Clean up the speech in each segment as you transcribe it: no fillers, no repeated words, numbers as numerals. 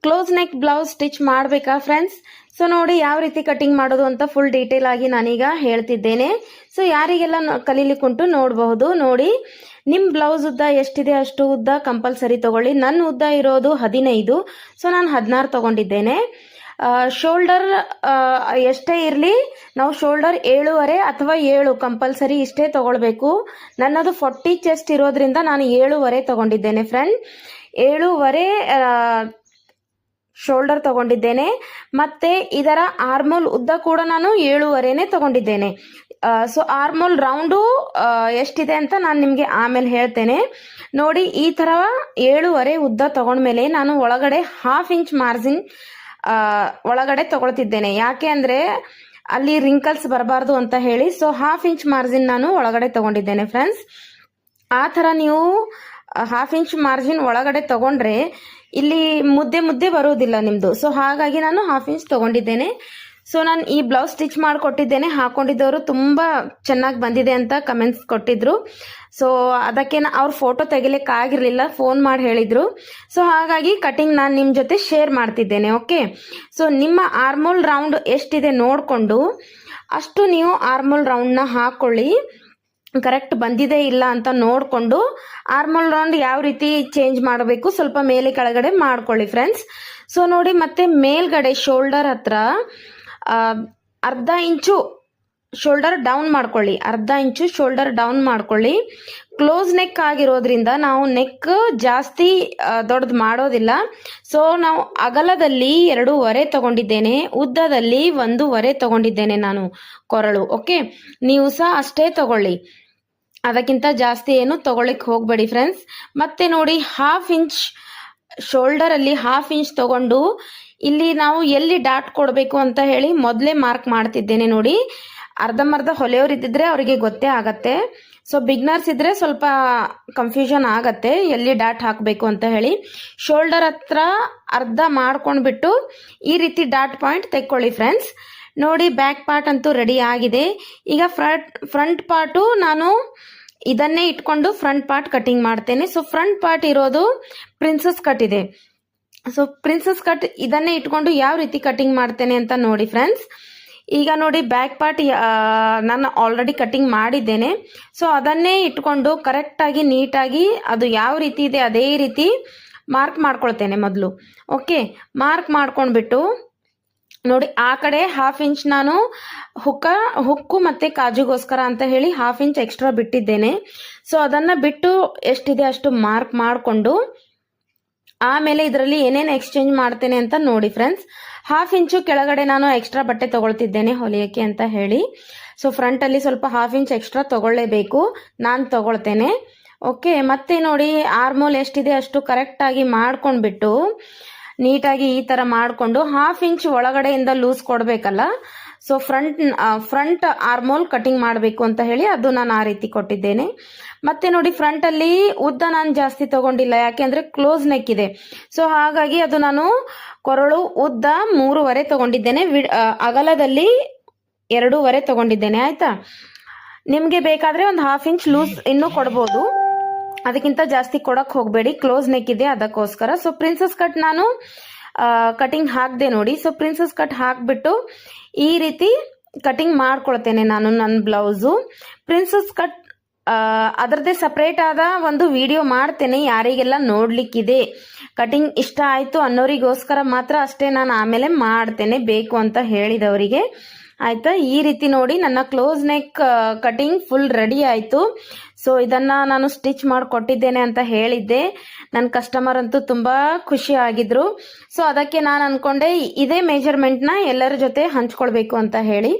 Close neck blouse stitch ಮಾಡಬೇಕಾ friends? So ನೋಡಿ ಯಾವ ರೀತಿ ಕಟಿಂಗ್ ಮಾಡೋದು ಅಂತ ಫುಲ್ ಡೀಟೇಲ್ ಆಗಿ ನಾನೀಗ ಹೇಳ್ತಿದ್ದೇನೆ. ಸೊ ಯಾರಿಗೆಲ್ಲ ಕಲೀಲಿಕ್ಕುಂಟು ನೋಡಬಹುದು. ನೋಡಿ, ನಿಮ್ಮ ಬ್ಲೌಸ್ ಉದ್ದ ಎಷ್ಟಿದೆ ಅಷ್ಟು ಉದ್ದ ಕಂಪಲ್ಸರಿ ತಗೊಳ್ಳಿ. ನನ್ನ ಉದ್ದ ಇರೋದು 15, ಸೊ ನಾನು 16 ತಗೊಂಡಿದ್ದೇನೆ. ಶೋಲ್ಡರ್ ಎಷ್ಟೇ ಇರಲಿ, ನಾವು ಶೋಲ್ಡರ್ 7.5 ಅಥವಾ 7 ಕಂಪಲ್ಸರಿ ಇಷ್ಟೇ ತಗೊಳ್ಬೇಕು. ನನ್ನದು 40 ಚೆಸ್ಟ್ ಇರೋದ್ರಿಂದ ನಾನು 7.5 ತಗೊಂಡಿದ್ದೇನೆ ಫ್ರೆಂಡ್. 7.5 ಶೋಲ್ಡರ್ ತಗೊಂಡಿದ್ದೇನೆ. ಮತ್ತೆ ಇದರ ಆರ್ಮೋಲ್ ಉದ್ದ ಕೂಡ ನಾನು 7.5ನೇ ತಗೊಂಡಿದ್ದೇನೆ. ಸೊ ಆರ್ಮೋಲ್ ರೌಂಡು ಎಷ್ಟಿದೆ ಅಂತ ನಾನು ನಿಮಗೆ ಆಮೇಲೆ ಹೇಳ್ತೇನೆ. ನೋಡಿ, ಈ ಥರ 7.5 ಉದ್ದ ತಗೊಂಡ್ಮೇಲೆ ನಾನು ಒಳಗಡೆ 1/2 ಇಂಚ್ ಮಾರ್ಜಿನ್ ಒಳಗಡೆ ತಗೊಳ್ತಿದ್ದೇನೆ. ಯಾಕೆ ಅಂದರೆ ಅಲ್ಲಿ ರಿಂಕಲ್ಸ್ ಬರಬಾರ್ದು ಅಂತ ಹೇಳಿ. ಸೊ 1/2 ಇಂಚ್ ಮಾರ್ಜಿನ್ ನಾನು ಒಳಗಡೆ ತಗೊಂಡಿದ್ದೇನೆ ಫ್ರೆಂಡ್ಸ್. ಆ ಥರ ನೀವು 1/2 ಇಂಚ್ ಮಾರ್ಜಿನ್ ಒಳಗಡೆ ತಗೊಂಡ್ರೆ ಇಲ್ಲಿ ಮುದ್ದೆ ಬರುವುದಿಲ್ಲ ನಿಮ್ಮದು. ಸೊ ಹಾಗಾಗಿ ನಾನು 1/2 ಇಂಚ್ ತಗೊಂಡಿದ್ದೇನೆ. ಸೊ ನಾನು ಈ ಬ್ಲೌಸ್ ಸ್ಟಿಚ್ ಮಾಡಿಕೊಟ್ಟಿದ್ದೇನೆ. ಹಾಕೊಂಡಿದ್ದವರು ತುಂಬ ಚೆನ್ನಾಗಿ ಬಂದಿದೆ ಅಂತ ಕಮೆಂಟ್ಸ್ ಕೊಟ್ಟಿದ್ರು. ಸೊ ಅದಕ್ಕೆ ಅವ್ರ ಫೋಟೋ ತೆಗಿಲಿಕ್ಕಾಗಿರಲಿಲ್ಲ, ಫೋನ್ ಮಾಡಿ ಹೇಳಿದರು. ಸೊ ಹಾಗಾಗಿ ಕಟಿಂಗ್ ನಾನು ನಿಮ್ಮ ಜೊತೆ ಶೇರ್ ಮಾಡ್ತಿದ್ದೇನೆ. ಓಕೆ, ಸೊ ನಿಮ್ಮ ಆರ್ಮೋಲ್ ರೌಂಡ್ ಎಷ್ಟಿದೆ ನೋಡಿಕೊಂಡು ಅಷ್ಟು ನೀವು ಆರ್ಮೋಲ್ ರೌಂಡ್ನ ಹಾಕ್ಕೊಳ್ಳಿ. ಕರೆಕ್ಟ್ ಬಂದಿದೆ ಇಲ್ಲ ಅಂತ ನೋಡಿಕೊಂಡು ಆರ್ಮೋಲ್ ರೌಂಡ್ ಯಾವ ರೀತಿ ಚೇಂಜ್ ಮಾಡಬೇಕು ಸ್ವಲ್ಪ ಮೇಲೆ ಕೆಳಗಡೆ ಮಾಡ್ಕೊಳ್ಳಿ ಫ್ರೆಂಡ್ಸ್. ಸೊ ನೋಡಿ, ಮತ್ತೆ ಮೇಲ್ಗಡೆ ಶೋಲ್ಡರ್ ಹತ್ರ ಅರ್ಧ ಇಂಚು ಶೋಲ್ಡರ್ ಡೌನ್ ಮಾಡ್ಕೊಳ್ಳಿ. ಅರ್ಧ ಇಂಚು ಶೋಲ್ಡರ್ ಡೌನ್ ಮಾಡ್ಕೊಳ್ಳಿ. ಕ್ಲೋಸ್ ನೆಕ್ ಆಗಿರೋದ್ರಿಂದ ನಾವು ನೆಕ್ ಜಾಸ್ತಿ ದೊಡ್ಡದು ಮಾಡೋದಿಲ್ಲ. ಸೊ ನಾವು ಅಗಲದಲ್ಲಿ 2.5 ತಗೊಂಡಿದ್ದೇನೆ, ಉದ್ದದಲ್ಲಿ 1.5 ತಗೊಂಡಿದ್ದೇನೆ ನಾನು ಕೊರಳು. ಓಕೆ, ನೀವು ಸಹ ಅಷ್ಟೇ ತಗೊಳ್ಳಿ, ಅದಕ್ಕಿಂತ ಜಾಸ್ತಿ ಏನು ತಗೊಳ್ಳಿಕ್ಕೆ ಹೋಗಬೇಡಿ ಫ್ರೆಂಡ್ಸ್. ಮತ್ತೆ ನೋಡಿ, 1/2 ಇಂಚ್ ಶೋಲ್ಡರ್ ಅಲ್ಲಿ 1/2 ಇಂಚ್ ತಗೊಂಡು ಇಲ್ಲಿ ನಾವು ಎಲ್ಲಿ ಡಾಟ್ ಕೊಡಬೇಕು ಅಂತ ಹೇಳಿ ಮೊದಲೇ ಮಾರ್ಕ್ ಮಾಡ್ತಿದ್ದೇನೆ. ನೋಡಿ, ಅರ್ಧಂಬರ್ಧ ಹೊಲೆಯವ್ರು ಇದ್ದಿದ್ರೆ ಅವರಿಗೆ ಗೊತ್ತೇ ಆಗತ್ತೆ. ಸೊ ಬಿಗ್ನರ್ಸ್ ಇದ್ರೆ ಸ್ವಲ್ಪ ಕನ್ಫ್ಯೂಷನ್ ಆಗತ್ತೆ ಎಲ್ಲಿ ಡಾಟ್ ಹಾಕಬೇಕು ಅಂತ ಹೇಳಿ. ಶೋಲ್ಡರ್ ಹತ್ರ ಅರ್ಧ ಮಾಡ್ಕೊಂಡ್ಬಿಟ್ಟು ಈ ರೀತಿ ಡಾಟ್ ಪಾಯಿಂಟ್ ತೆಕ್ಕೊಳ್ಳಿ ಫ್ರೆಂಡ್ಸ್. ನೋಡಿ, ಬ್ಯಾಕ್ ಪಾರ್ಟ್ ಅಂತೂ ರೆಡಿ ಆಗಿದೆ. ಈಗ ಫ್ರಂಟ್ ಪಾರ್ಟು ನಾನು ಇದನ್ನೇ ಇಟ್ಕೊಂಡು ಫ್ರಂಟ್ ಪಾರ್ಟ್ ಕಟಿಂಗ್ ಮಾಡ್ತೇನೆ. ಸೊ ಫ್ರಂಟ್ ಪಾರ್ಟ್ ಇರೋದು ಪ್ರಿನ್ಸಸ್ ಕಟ್ ಇದೆ. ಸೊ ಪ್ರಿನ್ಸಸ್ ಕಟ್ ಇದನ್ನೇ ಇಟ್ಕೊಂಡು ಯಾವ ರೀತಿ ಕಟಿಂಗ್ ಮಾಡ್ತೇನೆ ಅಂತ ನೋಡಿ ಫ್ರೆಂಡ್ಸ್. ಈಗ ನೋಡಿ, ಬ್ಯಾಕ್ ಪಾರ್ಟ್ ನಾನು ಆಲ್ರೆಡಿ ಕಟಿಂಗ್ ಮಾಡಿದ್ದೇನೆ. ಸೊ ಅದನ್ನೇ ಇಟ್ಕೊಂಡು ಕರೆಕ್ಟಾಗಿ ನೀಟಾಗಿ ಅದು ಯಾವ ರೀತಿ ಇದೆ ಅದೇ ರೀತಿ ಮಾರ್ಕ್ ಮಾಡ್ಕೊಳ್ತೇನೆ ಮೊದಲು. ಓಕೆ, ಮಾರ್ಕ್ ಮಾಡ್ಕೊಂಡ್ಬಿಟ್ಟು ನೋಡಿ, ಆ ಕಡೆ 1/2 ಇಂಚ್ ನಾನು ಹುಕ್ಕು ಮತ್ತೆ ಕಾಜುಗೋಸ್ಕರ ಅಂತ ಹೇಳಿ 1/2 ಇಂಚ್ ಎಕ್ಸ್ಟ್ರಾ ಬಿಟ್ಟಿದ್ದೇನೆ. ಸೊ ಅದನ್ನ ಬಿಟ್ಟು ಎಷ್ಟಿದೆ ಅಷ್ಟು ಮಾರ್ಕ್ ಮಾಡಿಕೊಂಡು ಆಮೇಲೆ ಇದರಲ್ಲಿ ಏನೇನು ಎಕ್ಸ್ಚೇಂಜ್ ಮಾಡ್ತೇನೆ ಅಂತ ನೋಡಿ ಫ್ರೆಂಡ್ಸ್. 1/2 ಇಂಚು ಕೆಳಗಡೆ ನಾನು ಎಕ್ಸ್ಟ್ರಾ ಬಟ್ಟೆ ತಗೊಳ್ತಿದ್ದೇನೆ ಹೊಲಿಯಕ್ಕೆ ಅಂತ ಹೇಳಿ. ಸೊ ಫ್ರಂಟ್ ಅಲ್ಲಿ ಸ್ವಲ್ಪ 1/2 ಇಂಚ್ ಎಕ್ಸ್ಟ್ರಾ ತಗೊಳ್ಳೇಬೇಕು, ನಾನು ತಗೊಳ್ತೇನೆ. ಓಕೆ, ಮತ್ತೆ ನೋಡಿ, ಆರ್ಮೋಲ್ ಎಷ್ಟಿದೆ ಅಷ್ಟು ಕರೆಕ್ಟ್ ಆಗಿ ಮಾಡ್ಕೊಂಡ್ಬಿಟ್ಟು ನೀಟಾಗಿ ಈ ತರ ಮಾಡಿಕೊಂಡು 1/2 ಇಂಚ್ ಒಳಗಡೆಯಿಂದ ಲೂಸ್ ಕೊಡಬೇಕಲ್ಲ. ಸೊ ಫ್ರಂಟ್ ಆರ್ಮೋಲ್ ಕಟಿಂಗ್ ಮಾಡಬೇಕು ಅಂತ ಹೇಳಿ ಅದು ನಾನು ಆ ರೀತಿ ಕೊಟ್ಟಿದ್ದೇನೆ. ಮತ್ತೆ ನೋಡಿ, ಫ್ರಂಟ್ ಅಲ್ಲಿ ಉದ್ದ ನಾನು ಜಾಸ್ತಿ ತಗೊಂಡಿಲ್ಲ, ಯಾಕೆಂದ್ರೆ ಕ್ಲೋಸ್ ನೆಕ್ ಇದೆ. ಸೊ ಹಾಗಾಗಿ ಅದು ನಾನು ಕೊರಳು ಉದ್ದ 3.5 ತಗೊಂಡಿದ್ದೇನೆ, ಅಗಲದಲ್ಲಿ 2.5 ತಗೊಂಡಿದ್ದೇನೆ. ಆಯ್ತಾ, ನಿಮ್ಗೆ ಬೇಕಾದ್ರೆ ಒಂದು 1/2 ಇಂಚ್ ಲೂಸ್ ಇನ್ನೂ ಕೊಡ್ಬೋದು, ಅದಕ್ಕಿಂತ ಜಾಸ್ತಿ ಕೊಡಕ್ ಹೋಗಬೇಡಿ, ಕ್ಲೋಸ್ ನೆಕ್ ಇದೆ ಅದಕ್ಕೋಸ್ಕರ. ಸೊ ಪ್ರಿನ್ಸಸ್ ಕಟ್ ನಾನು ಕಟಿಂಗ್ ಹಾಕ್ದೆ ನೋಡಿ. ಸೊ ಪ್ರಿನ್ಸಸ್ ಕಟ್ ಹಾಕ್ಬಿಟ್ಟು ಈ ರೀತಿ ಕಟಿಂಗ್ ಮಾಡ್ಕೊಳ್ತೇನೆ ನಾನು ನನ್ನ ಬ್ಲೌಸು. ಪ್ರಿನ್ಸಸ್ ಕಟ್ ಅದರದ್ದೇ ಸಪ್ರೇಟ್ ಆದ ಒಂದು ವಿಡಿಯೋ ಮಾಡ್ತೇನೆ, ಯಾರಿಗೆಲ್ಲ ನೋಡ್ಲಿಕ್ಕಿದೆ, ಕಟಿಂಗ್ ಇಷ್ಟ ಆಯ್ತು ಅನ್ನೋರಿಗೋಸ್ಕರ ಮಾತ್ರ ಅಷ್ಟೇ ನಾನು ಆಮೇಲೆ ಮಾಡ್ತೇನೆ, ಬೇಕು ಅಂತ ಹೇಳಿದವರಿಗೆ. ಆಯ್ತಾ, ಈ ರೀತಿ ನೋಡಿ ನನ್ನ close neck cutting full ready ಆಯ್ತು. ಸೊ ಇದನ್ನ ನಾನು ಸ್ಟಿಚ್ ಮಾಡಿಕೊಟ್ಟಿದ್ದೇನೆ ಅಂತ ಹೇಳಿದ್ದೆ. ನನ್ನ ಕಸ್ಟಮರ್ ಅಂತೂ ತುಂಬಾ ಖುಷಿ ಆಗಿದ್ರು. ಸೊ ಅದಕ್ಕೆ ನಾನು ಅನ್ಕೊಂಡೆ ಇದೇ ಮೆಜರ್ಮೆಂಟ್ನ ಎಲ್ಲರ ಜೊತೆ ಹಂಚ್ಕೊಳ್ಬೇಕು ಅಂತ ಹೇಳಿ.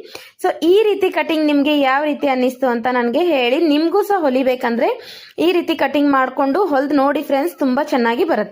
ಸೊ ಈ ರೀತಿ ಕಟಿಂಗ್ ನಿಮ್ಗೆ ಯಾವ ರೀತಿ ಅನ್ನಿಸ್ತು ಅಂತ ನನಗೆ ಹೇಳಿ. ನಿಮ್ಗೂ ಸಹ ಹೊಲಿಬೇಕಂದ್ರೆ ಈ ರೀತಿ ಕಟಿಂಗ್ ಮಾಡ್ಕೊಂಡು ಹೊಲ್ದು ನೋಡಿ ಫ್ರೆಂಡ್ಸ್, ತುಂಬಾ ಚೆನ್ನಾಗಿ ಬರುತ್ತೆ.